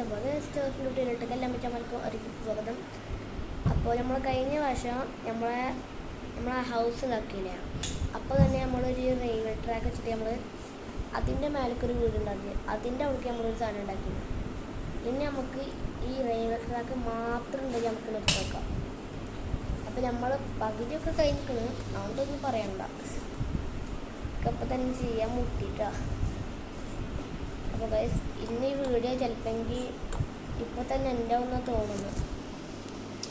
അപ്പോൾ സ്റ്റേറിൻ്റെ എല്ലാം പറ്റമ്മൾക്ക് ഒരു സ്വാഗതം. അപ്പോൾ നമ്മൾ കഴിഞ്ഞ വർഷം നമ്മളെ ഹൗസ് ഇതാക്കിയില്ല. അപ്പോൾ തന്നെ നമ്മളൊരു റെയിൽവേ ട്രാക്ക് വെച്ചിട്ട് നമ്മൾ അതിൻ്റെ മേലേക്കൊരു വീടുണ്ടാക്കി, അതിൻ്റെ അവിടേക്ക് നമ്മളൊരു സാധനം ഉണ്ടാക്കിയിരുന്നു. ഇനി നമുക്ക് ഈ റെയിൽവേ ട്രാക്ക് മാത്രം ഉണ്ടെങ്കിൽ നമുക്ക് നിർത്തി വെക്കാം. അപ്പോൾ നമ്മൾ പകുതിയൊക്കെ കഴിഞ്ഞിരിക്കുന്നത്, അതുകൊണ്ടൊന്നും പറയണ്ട, അപ്പം തന്നെ ചെയ്യാൻ മുട്ടിയിട്ടാ. അപ്പോൾ ഗൈസ് ഇന്ന് ഈ വീഡിയോ ചിലപ്പോൾ ഇപ്പോൾ തന്നെ എൻ്റെ ഒന്ന് തോന്നുന്നു.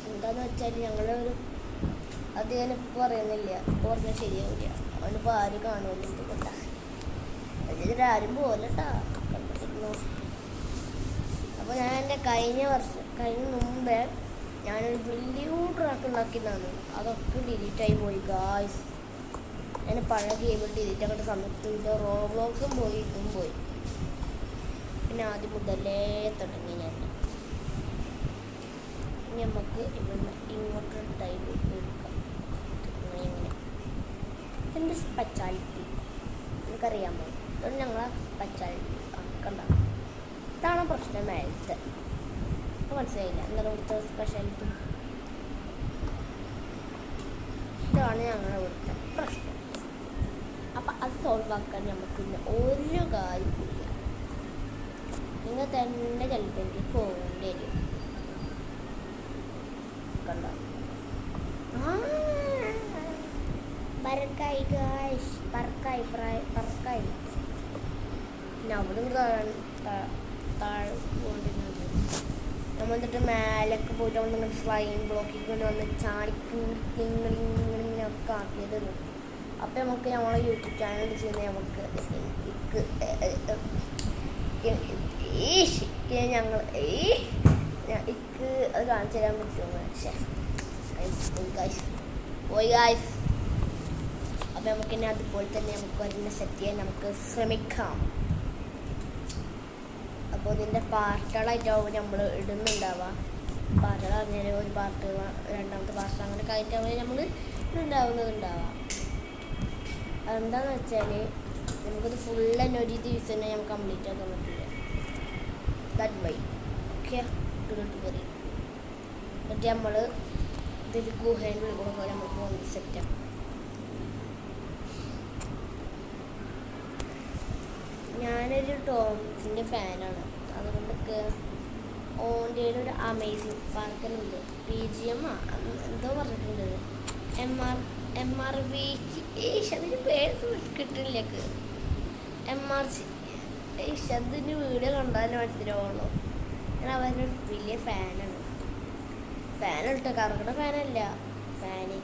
എന്താണെന്ന് വെച്ചാൽ ഞങ്ങളൊരു അത് ഞാൻ ഇപ്പോൾ പറയുന്നില്ല, ഇപ്പോൾ പറഞ്ഞാൽ ശരിയാവില്ല. അവനിപ്പോൾ ആരും കാണുമല്ലോ, അതിൽ ആരും പോലട്ടാ കണ്ടിരുന്നു. അപ്പോൾ ഞാൻ എൻ്റെ കഴിഞ്ഞ മുമ്പേ ഞാനൊരു വലിയ ട്രാക്ക് ഉണ്ടാക്കിയതാണ്. അതൊക്കെ ഡിലീറ്റായി പോയി ഗായ്സ്. ഞാൻ പഴയ ഗെയിം ഡിലീറ്റ് ആക്കേണ്ട സമയത്ത് ഇതിൻ്റെ റോബ്ലോക്സും പോയി, ഇതും പോയി. പിന്നെ ആദ്യം മുതലേ തുടങ്ങി ഞാൻ. ഇനി നമുക്ക് ഇവിടുന്ന് ഇങ്ങോട്ട് ടൈം എടുക്കാം. ഇങ്ങനെ എൻ്റെ സ്പെഷ്യാലിറ്റി എനിക്കറിയാമോ? ഇതാണ് ഞങ്ങളെ സ്പെഷ്യാലിറ്റി. കണ്ട, ഇതാണ് പ്രശ്നം. മേലത്തെ ഇപ്പോൾ മനസ്സിലായില്ല എന്താണ് ഇവിടുത്തെ സ്പെഷ്യാലിറ്റി. ഇതാണ് ഞങ്ങളുടെ ഇവിടുത്തെ പ്രശ്നം. അപ്പം അത് സോൾവ് ആക്കാൻ നമുക്ക് ഇന്ന് ഒരു കാര്യമില്ല. നിങ്ങൾ തന്നെ ചിലപ്പോൾ പോകേണ്ടി വരും. കണ്ടോ, പറക്കായി ഗായ്സ്, പറക്കായി. പിന്നെ അവിടെ താഴെ കൊണ്ടിരുന്നത് നമ്മൾ എന്നിട്ട് മേലൊക്കെ പോയിട്ട് അവിടെ നിന്ന് ഫ്ലൈങ് ബ്ലോക്കിൽ കൊണ്ട് വന്ന് ഇങ്ങനെ ഒക്കെ ആക്കിയത്. അപ്പം നമുക്ക് നമ്മളെ യൂട്യൂബ് ചാനൽ ചെയ്യുന്ന നമുക്ക് ഞങ്ങൾ ഇക്ക് അത് കാണിച്ചു തരാൻ പറ്റുമോ? പോയി ഗായ്സ്. അപ്പം നമുക്കിന്നെ അതുപോലെ തന്നെ നമുക്ക് അതിനെ സെറ്റ് ചെയ്യാൻ നമുക്ക് ശ്രമിക്കാം. അപ്പോൾ ഇതിൻ്റെ പാർട്ടുകളായിട്ടാവും നമ്മൾ ഇടുന്നുണ്ടാവുക. പാർട്ടുകൾ പറഞ്ഞാൽ ഒരു പാർട്ട്, രണ്ടാമത്തെ പാർട്ട്, അങ്ങനെ കഴിഞ്ഞിട്ടാവുമ്പോൾ നമ്മൾ ഇതുണ്ടാവുന്നതുണ്ടാവാം. അതെന്താണെന്ന് വെച്ചാൽ നമുക്കത് ഫുൾ തന്നെ ഒരു ദിവസം തന്നെ നമുക്ക് കംപ്ലീറ്റ് ആക്കാൻ പറ്റില്ല. ദാറ്റ് വൈ ഓക്കെ പറയും. എന്നിട്ട് നമ്മൾ ഇതിൽ ഗുഹേൻ്റെ ഉള്ളിൽ കൂടെ നമുക്ക് വന്ന് സെറ്റാണ്. ഞാനൊരു ടോംസിൻ്റെ ഫാനാണ്. അതുകൊണ്ടൊക്കെ ഓൻ്റെ ഒരു അമേസിങ് പാർക്കലുണ്ട്, PGM എന്തോ പറഞ്ഞിട്ടുണ്ട്, MRV അതിന് പേര് കിട്ടില്ല. MRC അതിന് വീഡിയോ കണ്ടാലും മനസ്സിലാവുള്ളൂ. ഞാൻ അവരുടെ വലിയ ഫാനാണ്. ഫാനിട്ട് കറങ്ങുന്ന ഫാനല്ല, ഫാന്.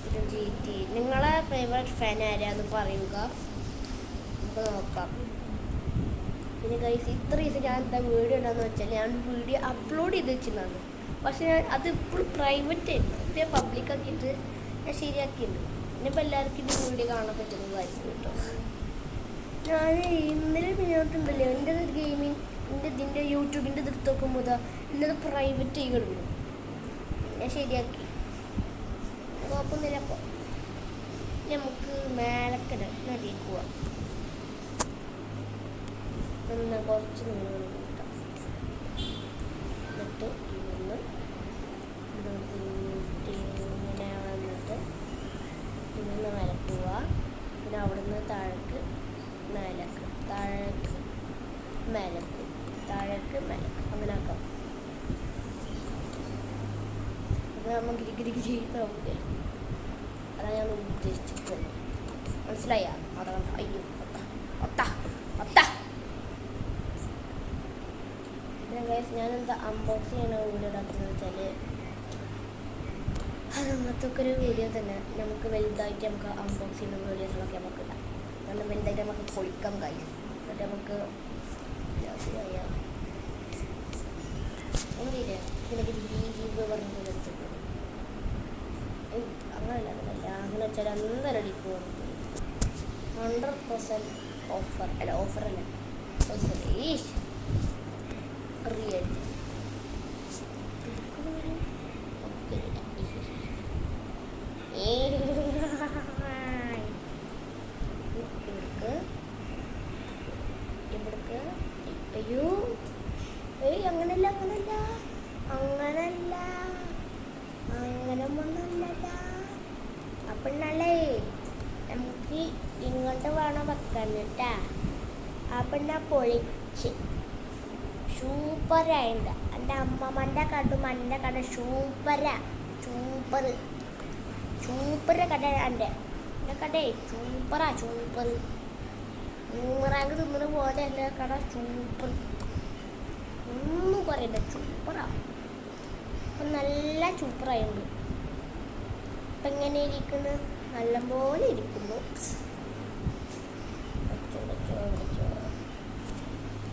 പിന്നെ GT. നിങ്ങളെ ഫേവറേറ്റ് ഫാൻ ആരാന്ന് പറയുക, നമുക്ക് നോക്കാം. പിന്നെ ഗൈസ് ഇത്ര ദിവസം ഞാൻ എന്താ വീഡിയോ ഉണ്ടെന്ന് വെച്ചാൽ ഞാൻ വീഡിയോ അപ്ലോഡ് ചെയ്ത് വെച്ചിരുന്നതാണ്. പക്ഷെ ഞാൻ അത് ഇപ്പോൾ പ്രൈവറ്റ് ആയിരുന്നു. ഇപ്പോൾ ഞാൻ പബ്ലിക് ആക്കിയിട്ട് ഞാൻ ശരിയാക്കിയിട്ടുണ്ട്. ഇനിയിപ്പോൾ എല്ലാവർക്കും ഇത് വീഡിയോ കാണാൻ പറ്റുന്നതായിരിക്കും കേട്ടോ. ഞാൻ ഇന്നലെ പിന്നോട്ടുണ്ടല്ലോ എൻ്റെ ഇതിൻ്റെ യൂട്യൂബിൻ്റെ ഇത് എടുത്ത് നോക്കുമ്പോൾ എന്നത് പ്രൈവറ്റ് ആയി കിടക്കുന്നു. ഞാൻ ശരിയാക്കി, കുഴപ്പമൊന്നുമില്ല. അപ്പോൾ നമുക്ക് മേലക്കട നദിയിൽ പോവാം. കുറച്ച് നീളം കിട്ടാം. എന്നിട്ട് ഇങ്ങനെ വന്നിട്ട് ഇന്ന് മേലെ പോവുക. പിന്നെ അവിടെ നിന്ന് താഴേക്ക് മേലേക്ക് അങ്ങനെ ആക്കാം. അപ്പോൾ നമ്മൾ ഗിരി നമുക്ക് അതാണ് ഞാൻ ഉദ്ദേശിച്ചത്. മനസ്സിലായ? അതാണ്. അയ്യോ ഒത്ത പിന്നെ ഗൈസ് ഞാനെന്താ അൺബോക്സ് ചെയ്യണ വീഡിയോ ഇടാത്തതെന്ന് വെച്ചാൽ അങ്ങനത്തെ ഒരു വീഡിയോ തന്നെ നമുക്ക് വലുതായിട്ട് നമുക്ക് അൺബോക്സ് ചെയ്യുന്ന വീഡിയോസിലൊക്കെ നമുക്ക് ഇടാം. കാരണം വലുതായിട്ട് നമുക്ക് പൊളിക്കാം ഗൈസ്. എന്നിട്ട് നമുക്ക് ഒന്നില്ല ഇതിനൊക്കെ രീതി പറഞ്ഞത് എടുത്തിട്ടുണ്ട്. അങ്ങനല്ല അങ്ങനെ വെച്ചാൽ എന്തായാലും അടിക്കുക 100% ഓഫറല്ല റിയൽ. ഇവിടേക്ക് അയ്യോ ഏയ് അങ്ങനല്ല അങ്ങനല്ല അങ്ങനല്ല അങ്ങനെ ഒന്നല്ല. അപ്പം നല്ലേ നമുക്ക് ഇങ്ങോട്ട് വേണം വെക്കാൻ കേട്ടാ. അപ്പം ഞാൻ പൊളിച്ച് സൂപ്പറായിട്ടുണ്ട്. എൻ്റെ അമ്മമ്മൻ്റെ കടും എൻ്റെ കട സൂപ്പറാ. സൂപ്പർ കട എൻ്റെ കടേ സൂപ്പറാ. സൂപ്പർ മൂന്നറാങ്ക് തിന്നുന്ന പോലെ എൻ്റെ കട സൂപ്പർ. ഒന്നും പറയണ്ട, സൂപ്പറാ. അപ്പം നല്ല സൂപ്പറായിട്ടുണ്ട്. ഇപ്പം എങ്ങനെ ഇരിക്കുന്നു? നല്ലപോലെ ഇരിക്കുന്നു.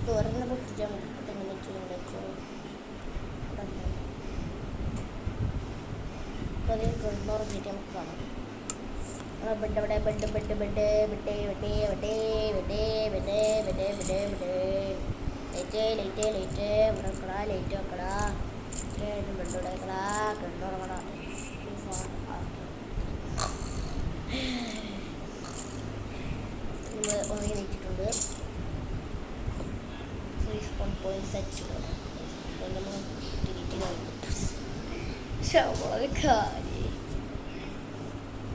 തുറന്ന് പൊട്ടിച്ചാൽ മതി. എങ്ങനെ വെച്ചോ അതിൽ കിടന്നുറങ്ങിയിട്ട് നമുക്ക് കാണാം. ബെഡ് ഇവിടെ bed bed bed bed bed bed bed bed bed bed bed light light light ഇവിടെ വെക്കടാ. ലൈറ്റ് വെക്കടാ. ബെഡ് ഇവിടെ വെക്കടാ. കിടന്നുറങ്ങടാ. നമ്മൾ ഉറങ്ങി വെച്ചിട്ടുണ്ട്.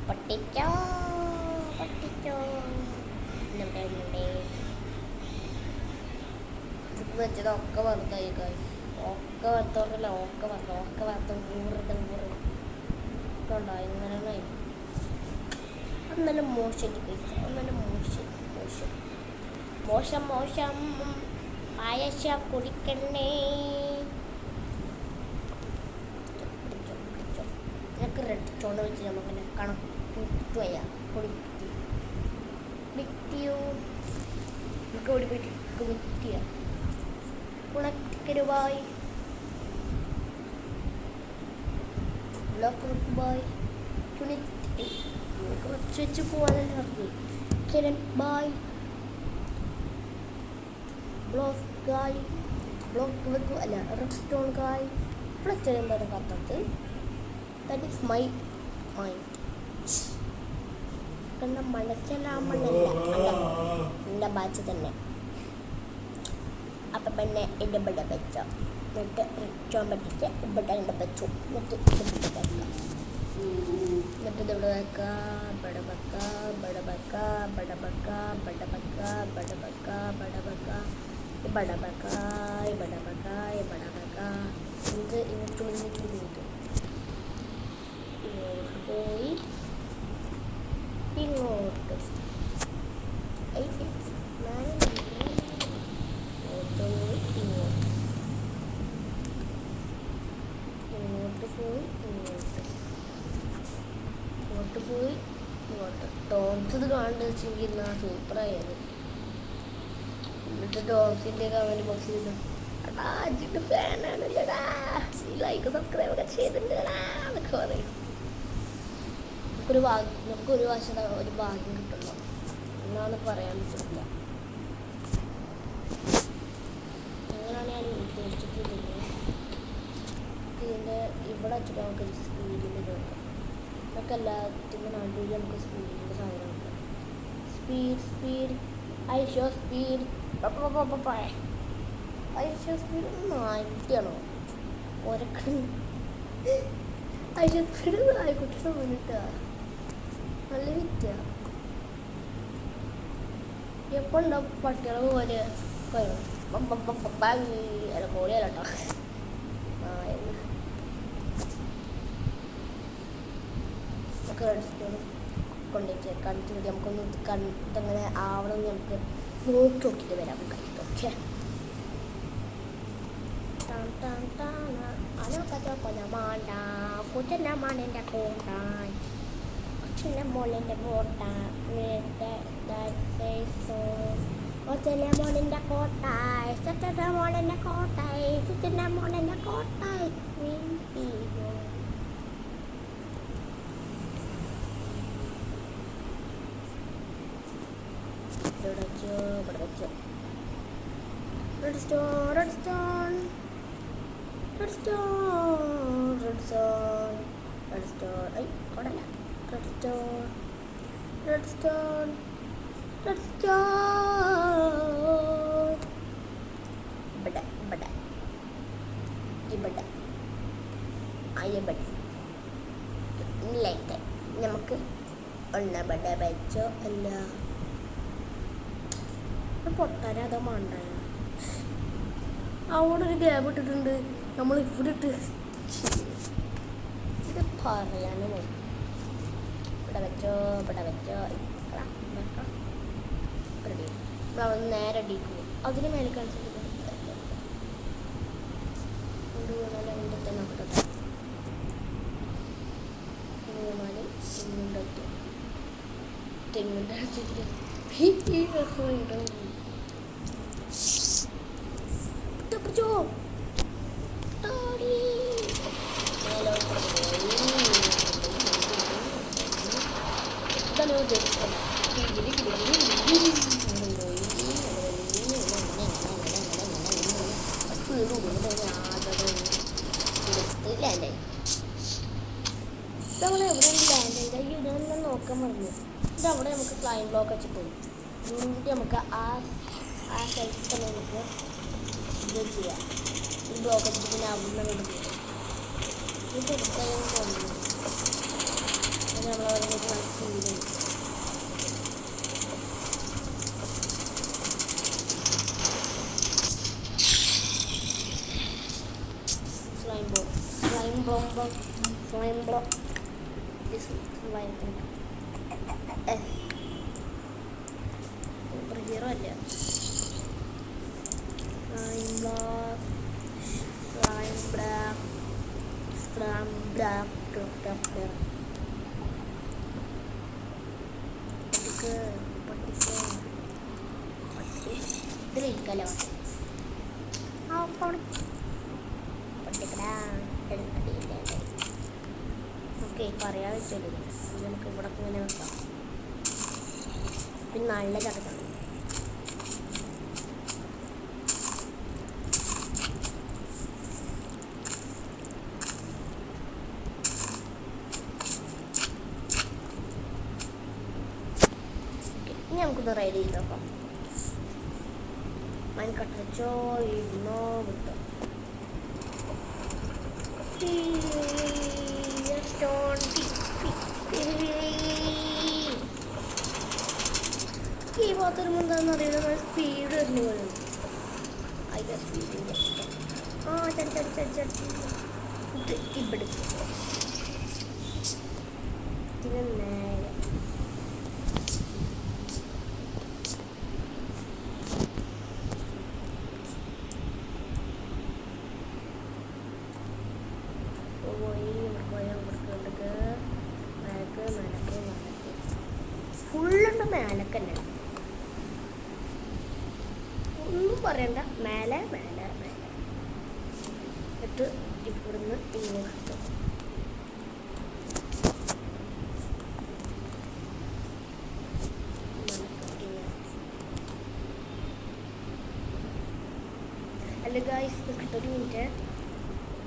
പട്ടിച്ചോ പട്ടിച്ചോ ഇത് വെച്ചതൊക്കെ വറുത്തായി. ഒക്കെ വറുത്തോണ്ടല്ല ഒക്കെ വറുത്ത ഊറുണ്ടോ ഇങ്ങനെയായി. ഒന്നല്ല മോശം ഒന്നല്ല മോശം പായസം കുടിക്കണേ. നിനക്ക് റെഡ് സ്റ്റോൺ വെച്ച് നമുക്കിങ്ങനെ കണക്ട് ചെയ്യാം. നമുക്ക് ഓടി പോയിട്ട് കണക്ട് ചെയ്യാം. കുണക്കരുവായി ബായ് നമുക്ക് വെച്ച് പോകാനല്ലേ നമുക്ക് കിരൺ ബായ് ബ്ലോക്ക് വെക്കും. അല്ല റെഡ് സ്റ്റോൺ ഗായ് ഇവിടെ ചെയ്യുന്നൊരു കത്തത്ത്. That is my mind. കണ്ട മണച്ചലാമണ്ണല്ല എൻ്റെ ബാച്ച് തന്നെ. അപ്പം പിന്നെ എൻ്റെ ഇവിടെ വെച്ചോ. എന്നിട്ട് റിച്ചോൻ പറ്റിച്ച് ഇവിടെ എൻ്റെ വെച്ചു. എന്നിട്ട് ഇവിടെ വെക്കാം. എന്നിട്ട് ഇതിവിടെ വെക്കാം. ഇവിടെ വെക്കാം. ഇവിടെ വെക്കാം. ഇവിടെ വെക്കാം. ഇവിടെ വെക്കാം. ഇവിടെ വെക്കാം. ഇവിടെ വെക്കാം. ഇവിടെ വെക്കാം. ഇവിടെ വെക്കാം. ഇവിടെ വെക്കാം. ഇത് ഇങ്ങോട്ട് ഇങ്ങോട്ട് പോയി ഇങ്ങോട്ട് ഇങ്ങോട്ട് ടോംസ് ഇത് കാണുന്നത് വെച്ചെങ്കിൽ സൂപ്പറായത്. എന്നിട്ട് ടോംസിൻ്റെ കമൻറ്റ് ബോക്സിൽ ചെയ്തു എടാ അജിൻ്റെ ഫാനാണല്ലേടാ, ലൈക്ക് സബ്സ്ക്രൈബ് ഒക്കെ ചെയ്തിട്ടുണ്ടടാ എന്നൊക്കെ പറയും. നമുക്കൊരു വശം ഒരു ഭാഗ്യം കിട്ടുന്നു എന്നാണ് പറയാൻ പറ്റില്ല. അങ്ങനെയാണ് ഞാൻ ഉദ്ദേശിച്ചിട്ടുള്ളത്. ഇതിൻ്റെ ഇവിടെ വെച്ചിട്ട് നമുക്കൊരു സ്പീഡിൻ്റെ ഇതുണ്ട്. നമുക്ക് എല്ലാത്തിൻ്റെ നടുവിൽ നമുക്ക് സ്പീഡിൻ്റെ സാധനമുണ്ട്. സ്പീഡ് ഐഷോ സ്പീഡ് ഐഷോ സ്പീഡ് നായിട്ടാണോ ഒരക്ക് ഐഷോ സ്പീഡ് നായിക്കുട്ടി സമയത്താ നല്ല വിറ്റ എപ്പോൾ ഉണ്ടാവും പട്ടികളെ പോലെ അല്ല കോഴിയല്ലോ നമുക്ക് റെഡ് കൊണ്ടുവച്ച് കണ്ടിട്ട് നമുക്കൊന്ന് ഇതങ്ങനെ ആവണമെന്ന് നമുക്ക് നോക്കിയിട്ട് വരാം. ഓക്കെ അതൊക്കെ കൊല്ലമാണ്ട കൊച്ചൻ്റെ മണ്ണിൻ്റെ കോട്ടായി കൊച്ചിൻ്റെ മോളിൻ്റെ കോട്ട കൊച്ചിൻ്റെ മോളിൻ്റെ കോട്ടായി കൊച്ചിൻ്റെ മോളിൻ്റെ കോട്ടായി കൊച്ചിൻ്റെ മോളിൻ്റെ കോട്ടായി Redstone. Ay, kodala. Redstone. Bada. ഇവിടെ ലൈറ്റ് നമുക്ക് ഒന്നവിടെ വെച്ചോ അല്ല പൊട്ടാനതോ മണ്ട അവിടെ ഒരു ഗ്യാപ്പ് ഇട്ടിട്ടുണ്ട് നമ്മൾ ഇവിടെ ഇട്ട് ഇത് പറയാനും ഇവിടെ വെച്ചോ റെഡി നമ്മൾ നേരെ അടിക്കും അതിന് മേലെ കാണിച്ചിട്ട് നോക്കട്ടെ തെങ്ങിൻ്റെ പിടിച്ചോ ഇതാണ് ഉദ്ദേശിച്ചത് ലാൻഡ് നമ്മൾ എവിടെ ലാൻഡ് ചെയ്താൽ ഇതൊന്നും നോക്കാൻ പറഞ്ഞു ഇതവിടെ നമുക്ക് ഫ്ലൈങ് ബ്ലോക്ക് വെച്ചിട്ട് വീണ്ടും നമുക്ക് ആ സ്ഥലത്ത് തന്നെ നമുക്ക് ഇത് ചെയ്യാം ഈ ബ്ലോക്ക് വെച്ചിട്ട് പിന്നെ അവിടെ നിന്ന് പോകും ഇത് എടുക്കാൻ തോന്നുന്നു അത് നമ്മളവിടെ speed slime block this slime block super hero aja slime block ഇതിലിരിക്കല്ലോ ഓക്കെ പറയാൻ വെച്ചല്ലോ നമുക്ക് ഇവിടെ ഇങ്ങനെ വെക്കാം പിന്നെ നല്ല ചടക്കണം ഇനി നമുക്കൊന്ന് റൈഡ് ചെയ്ത് നോക്കാം മൈൻ കട്ട് വെച്ചോ ഇരുന്നോ കിട്ടും ഈ ഭാഗത്തൊരു എന്താണെന്ന് അറിയുന്നത് സ്പീഡ് വരുന്ന പോലെ അതിൻ്റെ സ്പീഡിൻ്റെ ചടി ഇത് ഇവിടെ പിന്നെ നേരെ ഫുള്ളുണ്ട് മേലക്കന്നെ ഒന്നും പറയണ്ട മേലെ എന്നിട്ട് ഇവിടുന്ന് ഇങ്ങോട്ട് അല്ല ഗായ്സ് കിട്ടൊരു മിനിറ്റ്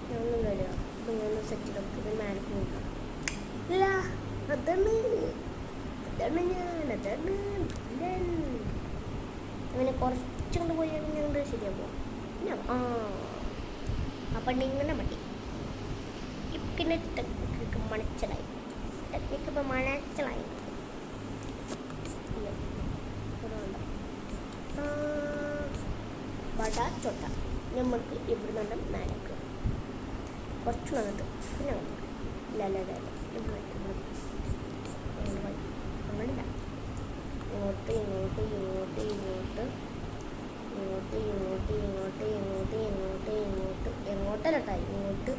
ഞാനൊന്നും വരിക ഇങ്ങനെ സെറ്റ് ചെയ്തൊക്കെ മേലേക്ക് നോക്കാം ഇല്ല അതാണ് അങ്ങനെ കുറച്ചുകൊണ്ട് പോയി കഴിഞ്ഞുകൊണ്ട് ശരിയാകുമോ പിന്നെ അപ്പം ഇങ്ങനെ മതി ഇപ്പിന്നെ ടെക്നിക്ക് മണച്ചലായി ഇപ്പം മണച്ചലായി വട ചൊട്ട നമുക്ക് ഇവിടെ നിന്നും മേലേക്ക് കുറച്ച് വന്നിട്ട് പിന്നെ ഇല്ല ഇവിടെ അങ്ങനെയില്ല എങ്ങോട്ടല്ലട്ടാ ഇങ്ങോട്ട്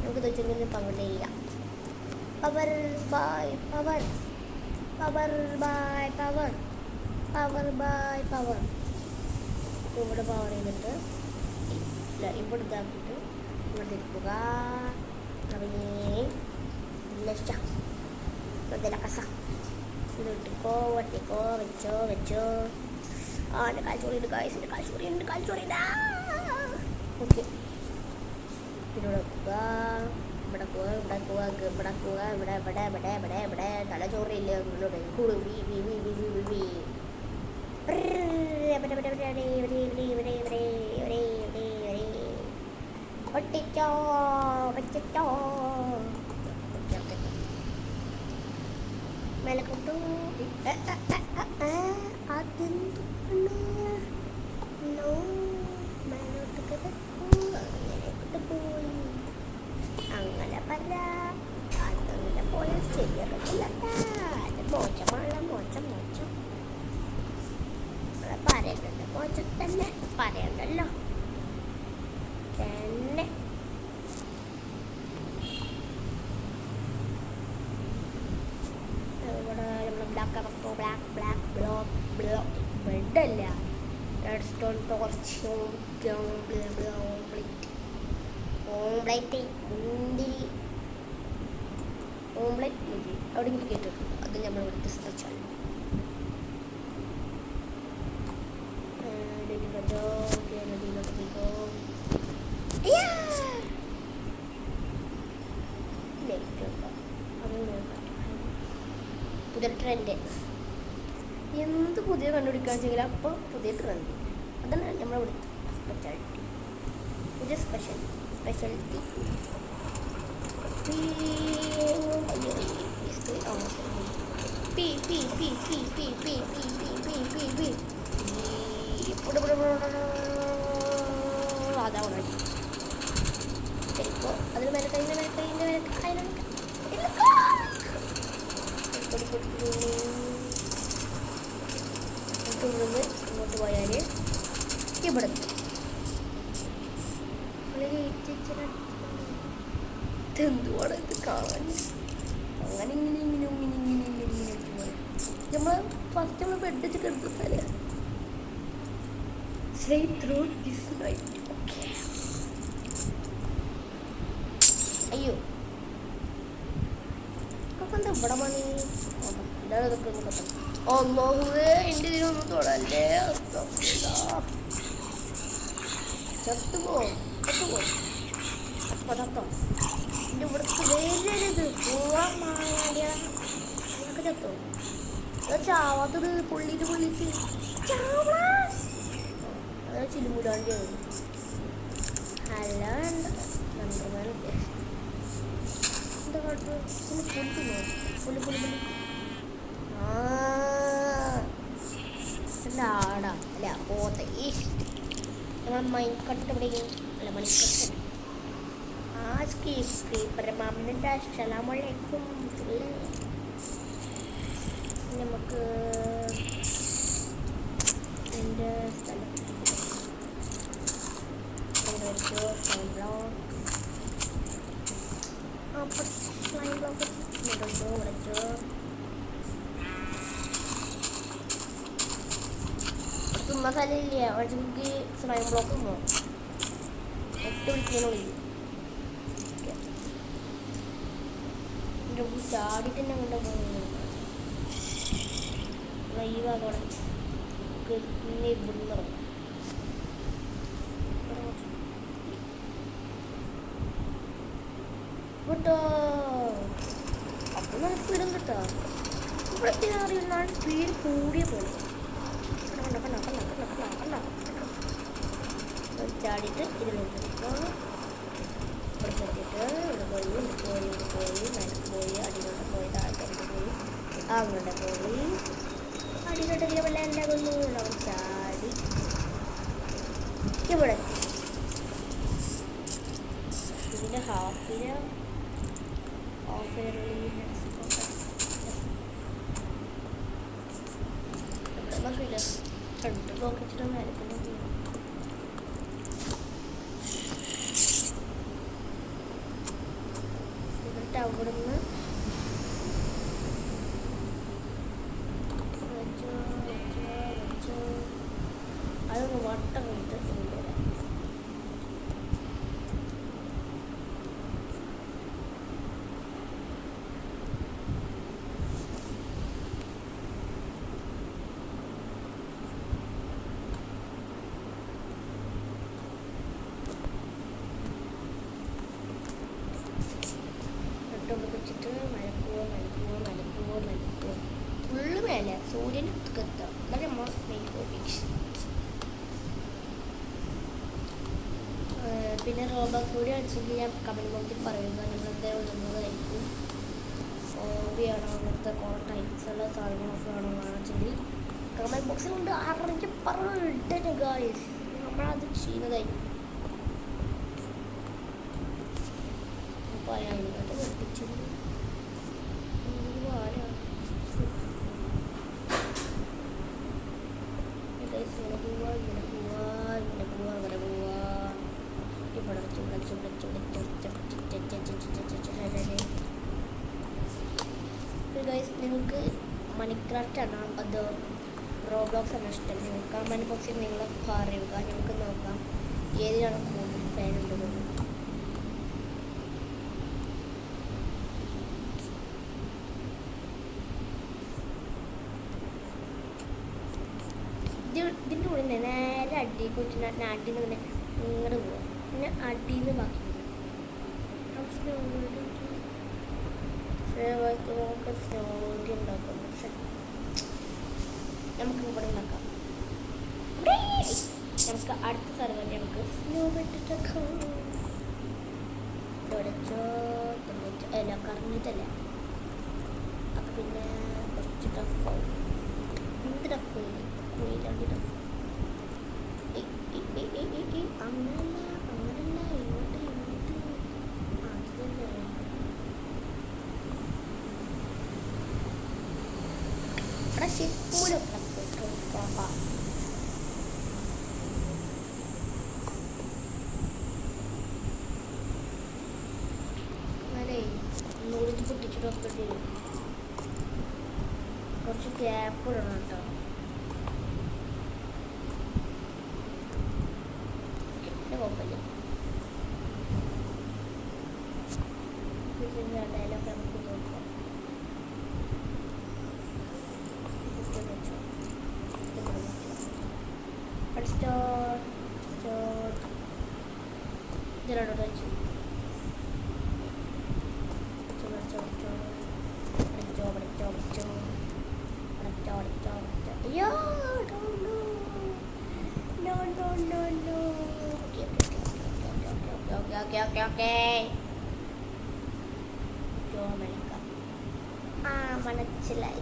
നമുക്ക് വെച്ചെങ്കിലും പങ്കിട്ടില്ല പവർ ബൈ പവർ ഇവിടെ പവർ ചെയ്തിട്ട് ഇല്ല ഇവിടെ ഇതാക്കിയിട്ട് ഇവിടെ തിരിക്കുക കസ ഇത് ഇട്ടിക്കോ വട്ടിക്കോ വെച്ചോ എൻ്റെ കാൽച്ചോറി ഉണ്ട് ഓക്കെ ഇതിലൂടെ വെക്കുക ഇവിടെ പോവുക ഇവിടെ തലച്ചോറില്ലേ പൊട്ടിച്ചോ പറ്റിച്ചോ മേലെ കൊണ്ടു അതെന്താണ് മേലോട്ട് അങ്ങനെ പോയി അങ്ങനെ പറ അതങ്ങനെ പോയാൽ ശരിയാകത്തില്ല അത് മോശമാണ് മോശം ഇവിടെ പറയണ്ടല്ലോ മോശം തന്നെ പറയണ്ടല്ലോ തന്നെ ഇവിടെ നമ്മൾ ബ്ലാക്ക് ബെഡല്ല റെഡ് സ്റ്റോൺ ടോർച്ച് ഓംപ്ലേറ്റ് മുന്തിരി ഓംപ്ലേറ്റ് മുന്തിരി അവിടെ ഇങ്ങനെ കേട്ടിട്ടുണ്ട് അത് നമ്മൾ ഇവിടുത്തെ സ്പെഷ്യൽ പുതിയ ട്രെൻഡ് എന്ത് പുതിയ കണ്ടുപിടിക്കാൻ വെച്ചെങ്കിൽ അപ്പോൾ പുതിയ ട്രെൻഡ് അതാണ് നമ്മളിവിടുത്തെ സ്പെഷ്യാലിറ്റി പുതിയ സ്പെഷ്യാലിറ്റി അതാണ് ചിലപ്പോൾ അതിന് മേലെ ഇങ്ങോട്ട് പോയാൽ ഇവിടെ എന്തുവാണ് ഇത് കാണാൻ അങ്ങനെ ഇങ്ങനെ നമ്മൾ ഫസ്റ്റ് നമ്മൾ ബെഡ് വെച്ചിട്ട് എടുത്താൽ sleep through this night okay അയ്യോ എന്താ ഇവിടെ പണി എന്താണ് ഇതൊക്കെ പറ്റും ഒന്നോഹുവേ എൻ്റെ ഇതിനൊന്നും തൊടല്ലേ ചത്തുപോ പതത്തോ എൻ്റെ ഇവിടുത്തെ വേലരുത് പോവാൻ മാറിയ അങ്ങനൊക്കെ ചത്തോ ചാവാത്തത് പൊള്ളിട്ട് അത് ചിലുമുലാണ്ടി അല്ല നമ്പർമാൻ എന്താ കുഴപ്പം പുല്ല് ആടാ അല്ല പോത്തെ നമ്മൾ മൈൻകട്ട് എവിടെയും അല്ല മണിക്കട്ട് അസ്സലാമലൈക്കും നമുക്ക് എൻ്റെ സ്ഥലം സ്ലൈം ബ്ലോക്ക് വിളിച്ചോ മസാല ഇല്ല അവർക്ക് സ്ലൈം ബ്ലോക്ക് ഉണ്ടോ 8 വിളിക്കാനുള്ളിൽ എൻ്റെ ചാടിയിട്ട് തന്നെ കൊണ്ട് പോകുന്നു ലൈവാകോടെ പിന്നെ ഇവിടുന്ന് കേട്ടോ അപ്പം നല്ല സ്പീഡും കേട്ടോ ഇവിടുത്തെ അറിയുന്ന സ്പീഡ് കൂടിയ പോലെ ചാടിയിട്ട് ഇതിലോട്ട് ഇവിടെ പോയി മേലെ പോയി അടിയിലോട്ട് പോയി താഴത്തോട്ട് പോയി അങ്ങോട്ട് പോയി അടിയിലോട്ട് വല്ല എല്ലാ കൊന്നും അവർ ചാടി ഇവിടെ ഇതിൻ്റെ ഹാഫ് ഇയർലി ഫ്രണ്ട് ബ്ലോക്ക് വെച്ചിട്ട് മേലെ തന്നെ പോകും എന്നിട്ട് അവിടുന്ന് അതൊന്ന് വട്ടം കഴിഞ്ഞിട്ട് കൊണ്ടുവരാം ഫുള്ള് മേലെ സൂര്യൻ എത്തുക അതാണ് നമ്മൾ മെയിൻ ഹോബി. പിന്നെ റോബോക്സ് കൂടി കളിച്ചെങ്കിൽ ഞാൻ കമൻറ്റ് ബോക്സിൽ പറയുക. നമ്മൾ എന്തായാലും ഉള്ളതായിരിക്കും. ഹോബിയാണോ അങ്ങനത്തെ കുറേ ടൈപ്സുള്ള സാധനങ്ങളൊക്കെ ആണോ കാണിച്ചെങ്കിൽ കമൻറ്റ് ബോക്സിൽ കൊണ്ട് അറിഞ്ഞ് പറഞ്ഞിട്ട് ഗായ്സ് നമ്മളത് ചെയ്യുന്നതായിരിക്കും. പറയാനായിട്ട് വെട്ടിച്ചിട്ട് നിങ്ങൾക്ക് മൈൻക്രാഫ്റ്റ് ആണോ അതോ റോബ്ലോക്സ് ആണോ ഇഷ്ടം? നിങ്ങൾ കമൻറ്റ് ബോക്സിൽ നിങ്ങൾ പറയുക. നമുക്ക് നോക്കാം ഏതിനാണ് കൂടുതൽ ഫാൻ ഉള്ളത്. ഇതിൻ്റെ കൂടെ നേരെ അടി കൊച്ചിന് അടിയിൽ നിന്ന് ഇങ്ങോട്ട് പോവാം. പിന്നെ അടിയിൽ നിന്ന് ബാക്കി സ്നോഡി ഉണ്ടാക്കാം. പക്ഷെ നമുക്ക് ഇവിടെ ഉണ്ടാക്കാം. നമുക്ക് അടുത്ത സർവർ നമുക്ക് സ്നോ ഇട്ടിട്ടൊക്കെ അല്ല കറങ്ങിയിട്ടല്ല. അപ്പം പിന്നെ കുറച്ച് ടഫാവും. എന്ത് ടഫ് കുയിലാണ്ടി ടഫ്. അങ്ങനല്ല അങ്ങനല്ല ഇങ്ങോട്ട് ഇങ്ങോട്ട് അത് തന്നെ. ഇവിടെ ശരിക്കും അതെ നൂറിച്ച് പൊട്ടിച്ചിട്ട് വെക്കേണ്ടി വരും. കുറച്ച് ഗ്യാപ്പ് ഇടണം കേട്ടോ. കുഴപ്പമില്ല. ഡയലോഗ് നമുക്ക് നോക്കാം. ഇതിലോട്ട് വെച്ചു അയ്യോ no no no no. Okay. മനസ്സിലായി.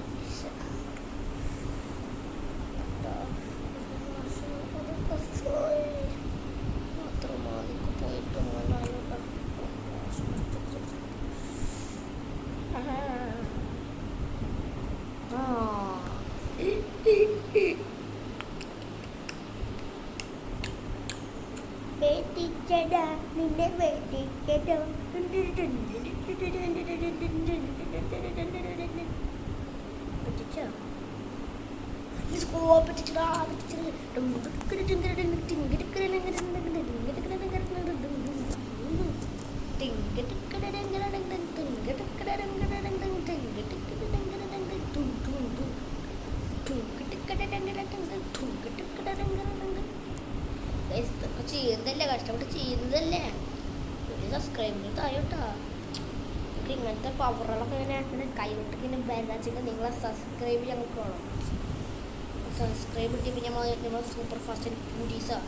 വേട്ടിച്ചടാ നിന്നെ വേട്ടിച്ചടാ. ചെയ്യുന്നതല്ലേ, കഷ്ടപ്പെട്ട് ചെയ്യുന്നതല്ലേ. ഒരു സബ്സ്ക്രൈബ് തായോട്ടാ. നമുക്ക് ഇങ്ങനത്തെ പവറുകളൊക്കെ ഇങ്ങനെ കൈവിട്ട് ഇങ്ങനെ വരാച്ചിട്ട് നിങ്ങളെ സബ്സ്ക്രൈബ് ഞങ്ങൾക്ക് വേണം. സബ്സ്ക്രൈബ് കിട്ടിയപ്പോൾ നമ്മൾ സൂപ്പർ ഫാസ്റ്റ് പൂരീസാണ്.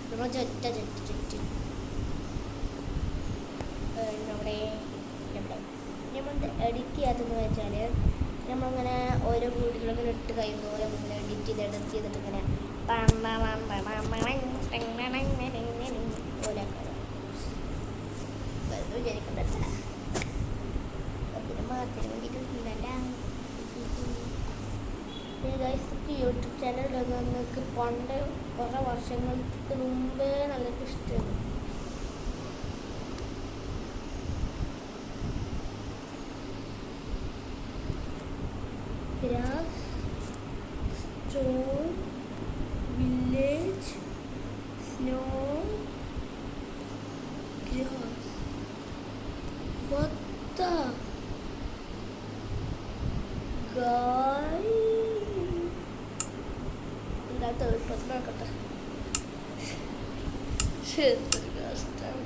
നമ്മൾ ജെറ്റ് നമ്മുടെ നമ്മൾ എഡിറ്റ് ചെയ്യാത്തതെന്ന് വെച്ചാൽ നമ്മളിങ്ങനെ ഓരോ വീഡിയോകളിങ്ങനെ ഇട്ട് കഴിയുമ്പോൾ നമ്മളിങ്ങനെ എഡിറ്റ് ചെയ്തിട്ട് ഇങ്ങനെ യൂട്യൂബ് ചാനൽ നിങ്ങൾക്ക് പണ്ട് കുറേ വർഷങ്ങൾക്ക് മുമ്പേ നല്ല ഇഷ്ടമാണ്. Grass store village snow grass. What the guy? എന്താ തേർഡ് പേഴ്സൺ ആക്കട്ടെ. കഷ്ടമാണ്.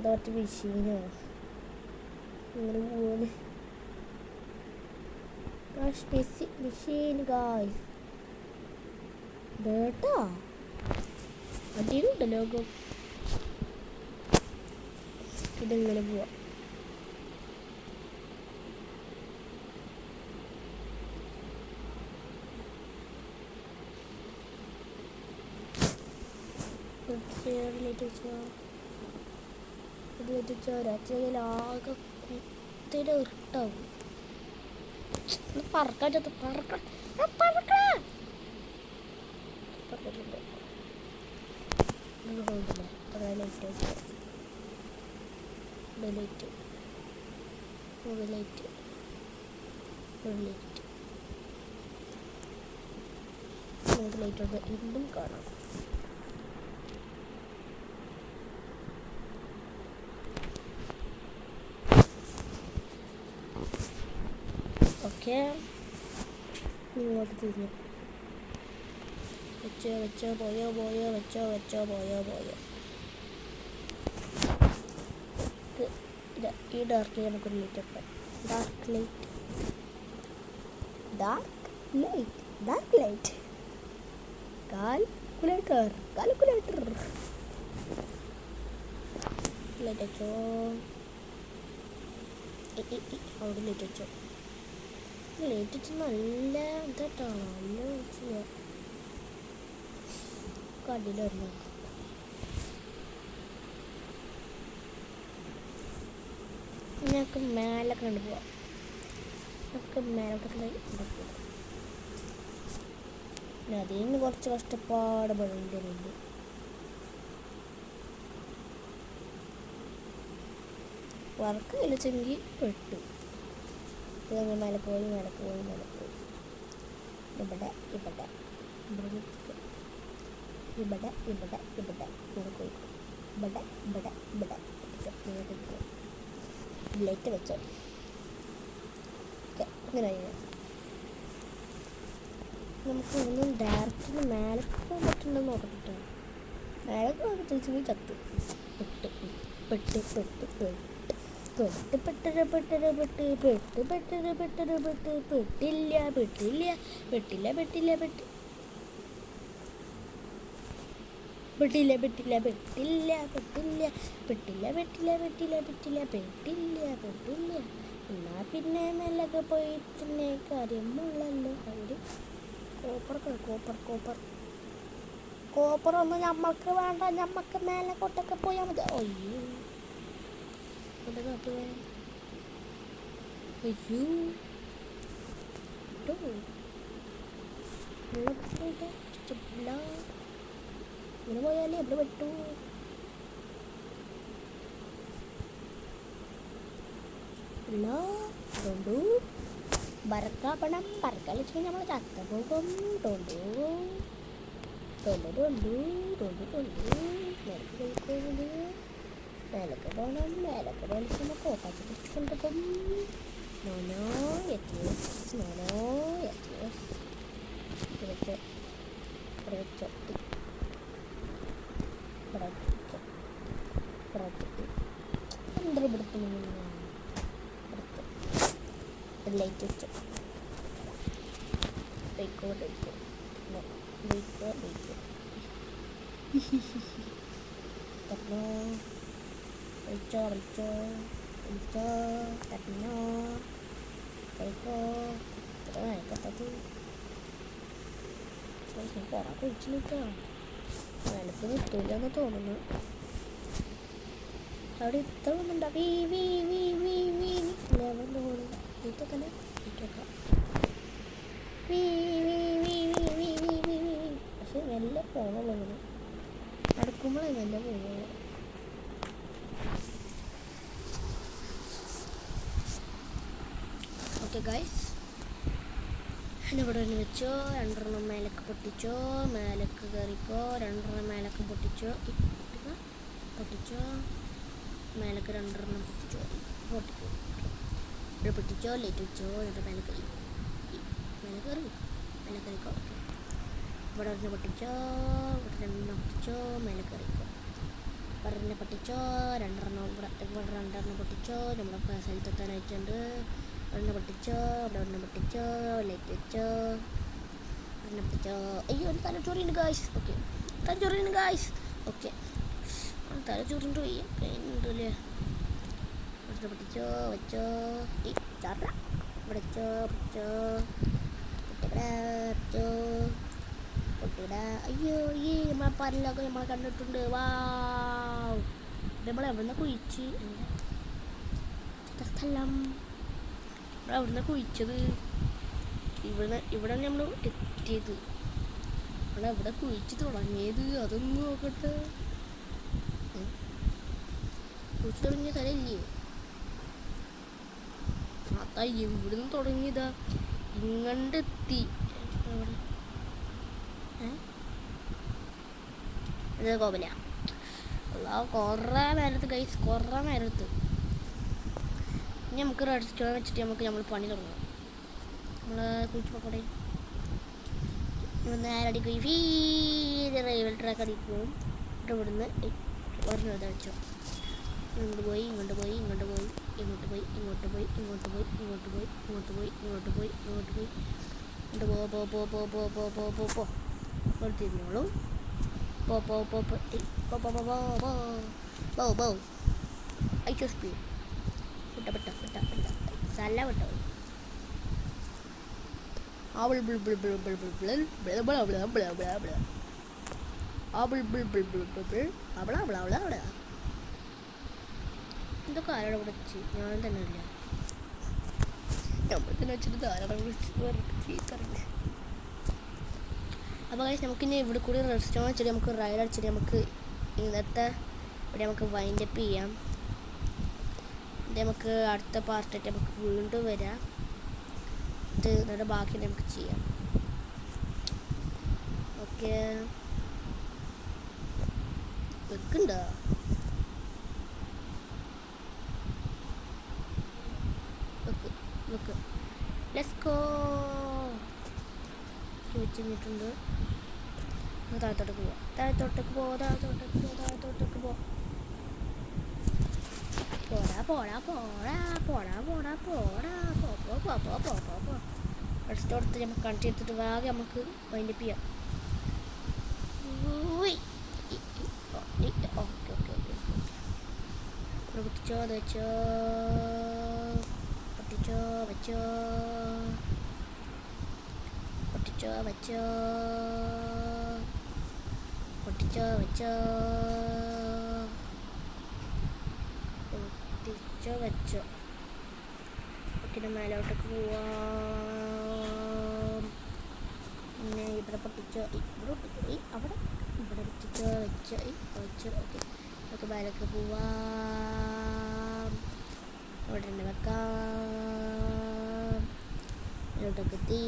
എന്താ പറ്റ മെഷീനോ ഇങ്ങനെ പോലെ മെഷീൻ ഗായ്സ് ബേട്ടാ അടിയിലുണ്ട് ലോകം. ഇതെങ്ങനെ പോവാ? രാത്രിയിലാകെ കുത്തിരി ഇർട്ടാവും. പറക്കാൻ ചത്ത് പറക്കാൻ പറഞ്ഞിട്ടുണ്ട്. ലൈറ്റ് ലൈറ്റ് ലൈറ്റ് ലൈറ്റ് ഉണ്ട് ഇന്നും കാണാം. ഓക്കെ ഇങ്ങോട്ട് തിരിഞ്ഞു വെച്ചോ പോയോ ഈ ഡാർക്ക് നമുക്കൊരു ലൈറ്റ് വെക്കാം. ഡാർക്ക് ലൈറ്റ് കാൽക്കുലേറ്റർ ലൈറ്റ് വെച്ചോ. അവിടെ ലൈറ്റ് വെച്ചോ. ലൈറ്റ് വെച്ച് നല്ല ഇതായിട്ടാണ് നല്ല കടിയിലായിരുന്നു. ഞങ്ങൾക്ക് മേലെ കണ്ടു പോവാം. നമുക്ക് മേലോട്ടൊക്കെ അതിന് കുറച്ച് കഷ്ടപ്പാട് പെടേണ്ടതുണ്ട്. വർക്ക് കളിച്ചെങ്കിൽ പെട്ടു. ഇതങ്ങനെ മേലെ പോയി ഇവിടെ ലൈറ്റ് വെച്ചോ. അങ്ങനെ നമുക്ക് ഒന്നും ഡയറക്റ്റിന് മേലെ പോകാൻ പറ്റുന്നുണ്ടെന്ന് നോക്കട്ടെ. മേലെ പോകാൻ പറ്റുമെങ്കിൽ ചത്തു എന്നാ പിന്നെ മെല്ലൊക്കെ പോയി തന്നെ കാര്യമുള്ളല്ലോ. അവര് കോപ്പറൊന്നും ഞമ്മൾക്ക് വേണ്ട. ഞമ്മക്ക് മേലെ കൊട്ടൊക്കെ പോയാൽ മതി. അയ്യോ എന്താ കാട്ടുക? അയ്യോ ഇഷ്ടപ്പെട്ടില്ല. ഇങ്ങനെ പോയാലേ എവിടെ പെട്ടു. ണ്ടു ബറക്കാപ്പണം പറക്കളിച്ച് നമ്മൾ ചത്ത പോകും. മേലക്ക് പോകണം. മേലക്ക് പോലും കോപ്പാച്ച് പിടിച്ച് കൊണ്ടുപോകും. നോനോ എന്താ ഇവിടുത്തെ ലൈറ്റ് വെച്ചു. നിലക്ക് നിർത്തൂലെന്ന് തോന്നുന്നു. അവിടെ ഇത്ര ഒന്നുണ്ടാ ഇതൊക്കെ പക്ഷെ മെല്ലെ പോകണുള്ളൂ. ഇങ്ങനെ നടക്കുമ്പോഴേ മെല്ലെ പോകുള്ളൂ. ഓക്കെ ഗൈസ്, ഇവിടെ ഒന്ന് വെച്ചോ. രണ്ടെണ്ണം മേലക്ക് പൊട്ടിച്ചോ. മേലക്ക് കയറിക്കോ. രണ്ടെണ്ണം മേലക്ക് പൊട്ടിച്ചോ. മേലക്ക് രണ്ടെണ്ണം പൊട്ടിച്ചോ. ഇവിടെ പൊട്ടിച്ചോ. ലൈറ്റ് വെച്ചോ. എന്നിട്ട് മേലെ കയറിക്കോ. ഇവിടെ ഒന്ന് പൊട്ടിച്ചോ. ഇവിടെ രണ്ടെണ്ണം പൊട്ടിച്ചോ. മേലെ കയറിക്കോ. ഒരെണ്ണം പൊട്ടിച്ചോ, രണ്ടെണ്ണം ഇവിടെ രണ്ടെണ്ണം പൊട്ടിച്ചോ. നമ്മളെ സ്ഥലത്തെത്താനായിട്ടുണ്ട്. ഒരെണ്ണം പൊട്ടിച്ചോ, അവിടെ ഒരെണ്ണം പൊട്ടിച്ചോ, ലൈറ്റ് വെച്ചോ, ഒരെണ്ണം പൊട്ടിച്ചോ. അയ്യോ ഒരു തലച്ചോറിയുണ്ട് ഗായ്സ്. ഓക്കെ തലച്ചോറിയുണ്ട് ഗായ്സ്. ഓക്കെ തലച്ചോറിൻ്റെ പോയി കഴിഞ്ഞിട്ടില്ലേ. ഒരെണ്ണം പൊട്ടിച്ചോ വെച്ചോ. ഈ ചാറ ഇവിടെ വെച്ചോ പൊട്ടിച്ചോ, പൊട്ടിക്കടാ വെച്ചോ, പൊട്ടിക്കടാ. അയ്യോ ഈ നമ്മളെ പല്ലൊക്കെ നമ്മളെ കണ്ടിട്ടുണ്ട്. വാവ് നമ്മളെവിടുന്ന് കുഴിച്ച് സ്ഥലം നമ്മളെവിടുന്ന് കുഴിച്ചത്. ഇവിടെ നമ്മൾ എത്തിയത്. നമ്മളെവിടെ കുഴിച്ച് തുടങ്ങിയത് അതൊന്ന് നോക്കട്ടെ. കുഴിച്ച് തുടങ്ങിയ സ്ഥലമില്ലേ? അതാ ഇവിടുന്ന് തുടങ്ങിയതാ ഇങ്ങണ്ടെത്തി. ഇത് കോപല കുറേ നേരത്ത് ഗൈസ്, കുറേ നേരത്ത്. ഇനി നമുക്ക് റെഡ് സ്റ്റോൺ വെച്ചിട്ട് നമ്മൾ പണി തുടങ്ങും. നമ്മൾ കുഴിച്ച് പോക്കോട്ടെ. നേരെ അടിക്കും റെയിൽവേ ട്രാക്ക് അടിക്കും. ഇവിടുന്ന് ഒരെണ്ണം എഴുതാൻ വെച്ചോ. ഇങ്ങോട്ട് പോയി ഇങ്ങോട്ട് പോയി ഇങ്ങോട്ട് പോയി ഇങ്ങോട്ട് പോയി ഇങ്ങോട്ട് പോയി ഇങ്ങോട്ട് പോയി ഇങ്ങോട്ട് പോയി ഇങ്ങോട്ട് പോയി ഇങ്ങോട്ട് പോയി ഇങ്ങോട്ട് പോയി ഇങ്ങോട്ട് പോ തിരിഞ്ഞോളൂ. അയ്യോ സ്പീഡ് വിട്ട സ്ഥല വിട്ടോ. എന്തൊക്കെ ആരോടെ വിളിച്ച് ഞാൻ തന്നെ ഇല്ല. നമ്മൾ തന്നെ വെച്ചിട്ട് ആരോടെ വിളിച്ച്. അപ്പോൾ കഴിച്ച് നമുക്കിനി ഇവിടെ കൂടി റെസ്റ്റോറൻറ്റ് വെച്ചിട്ട് നമുക്ക് റൈഡ് അടിച്ചിട്ട് നമുക്ക് ഇന്നത്തെ ഇവിടെ നമുക്ക് വൈൻഡപ്പ് ചെയ്യാം. എന്നിട്ട് നമുക്ക് അടുത്ത പാർട്ടായിട്ട് നമുക്ക് വീണ്ടും വരാം. ഇത് നമ്മുടെ ബാക്കി നമുക്ക് ചെയ്യാം. ഓക്കെ വെക്കുണ്ടോ? വെക്ക് ലെറ്റ്സ് ഗോ. വെച്ച് കഴിഞ്ഞിട്ടുണ്ട്. താഴത്തോട്ടേക്ക് പോവാം. താഴത്തോട്ടേക്ക് പോടാ ഫസ്റ്റ് കൊടുത്ത് നമുക്ക് കണക്ട് ചെയ്തിട്ട് വേഗം നമുക്ക് വൈൻഡപ്പ് ചെയ്യാം. പൊട്ടിച്ചോ അത് വെച്ചോ, പൊട്ടിച്ചോ വെച്ചോ, പൊട്ടിച്ചോ വെച്ചോ, പൊട്ടിച്ചോ വെച്ചോ, പൊട്ടിച്ചോ വെച്ചോ. പിന്നെ മേലോട്ടേക്ക് പോവാം. പിന്നെ ഇവിടെ പൊട്ടിച്ചോ, ഇവിടെ അവിടെ ഇവിടെ പൊട്ടിച്ചോ വെച്ചോ വെച്ചോ. ഓക്കെ നമുക്ക് മേലേക്ക് പോവാം. ഇവിടെ തന്നെ വെക്കാം. ഇതിലോട്ടൊക്കെ എത്തി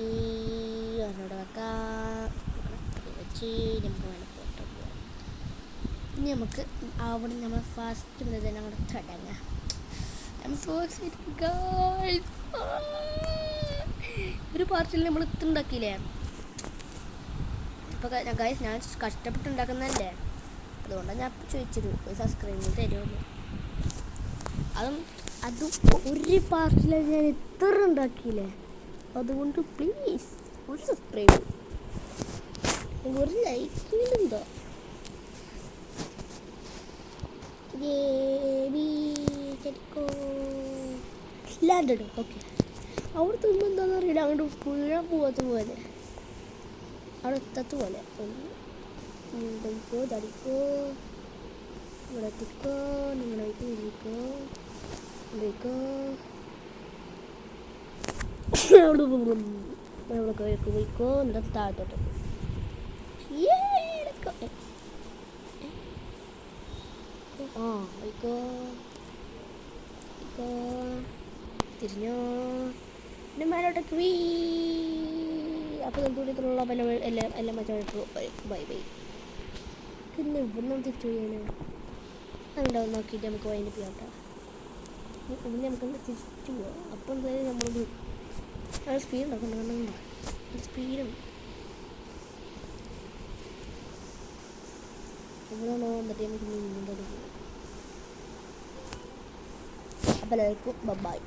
അതിനോട് വെക്കാം വെച്ച് നമുക്ക് മേലെ പോയിട്ട് പോവാം. ഇനി നമുക്ക് അവിടെ നമ്മൾ ഫസ്റ്റ് മുതൽ തന്നെ അങ്ങോട്ട് തുടങ്ങാം. ഒരു പാർട്ടിൽ നമ്മൾ ഇത്തുണ്ടാക്കിയില്ലേ. അപ്പോൾ ഗൈസ് ഞാൻ കഷ്ടപ്പെട്ടുണ്ടാക്കുന്നതല്ലേ, അതുകൊണ്ടാണ് ഞാൻ ചോദിച്ചത് ഒരു സബ്സ്ക്രൈബ് തരുമല്ലോ. അതും ഒരു പാർട്ടിൽ ഞാൻ ഇത്ര ഉണ്ടാക്കിയില്ലേ, അതുകൊണ്ട് പ്ലീസ് ഒരു സബ്സ്ക്രൈബ് ഒരു ലൈക്കിലുണ്ടോ. Land okay. അവിടെ തുമ്പ് എന്താണെന്ന് അറിയില്ല, അങ്ങോട്ട് പുഴ പോകാത്ത പോലെ അവിടെ എത്താത്ത പോലെ. തടിക്കോ ഇവിടെ എത്തിക്കോ, നിങ്ങളേക്ക് ഇരിക്കോ ഇരിക്കോ. അവിടെ കയറി പോയിക്കോ. എന്നിട്ട് താഴത്തോട്ട് പോയിക്കോ തിരിഞ്ഞോ. പിന്നെ മേലോട്ടേക്ക് വീ. അപ്പോൾ ദൂരത്തിലുള്ള എല്ലാം മറ്റു ബൈ ബൈ. പിന്നെ ഇവിടെ തിരിച്ചു പോയാലോ അതുണ്ടാവും. നോക്കിയിട്ട് നമുക്ക് വൈൻഡപ്പ് ചെയ്യാം കേട്ടോ. പിന്നെ നമുക്ക് തിരിച്ചു പോവാം. അപ്പം എന്തായാലും നമ്മൾ സ്പീഡ് ഉണ്ടാക്കുന്നുണ്ടോ, സ്പീഡും ഇവിടെയാണോ വന്നിട്ട് നമുക്ക് നീങ്ങേണ്ടത്. അപ്പോൾ എല്ലാവർക്കും ബൈ.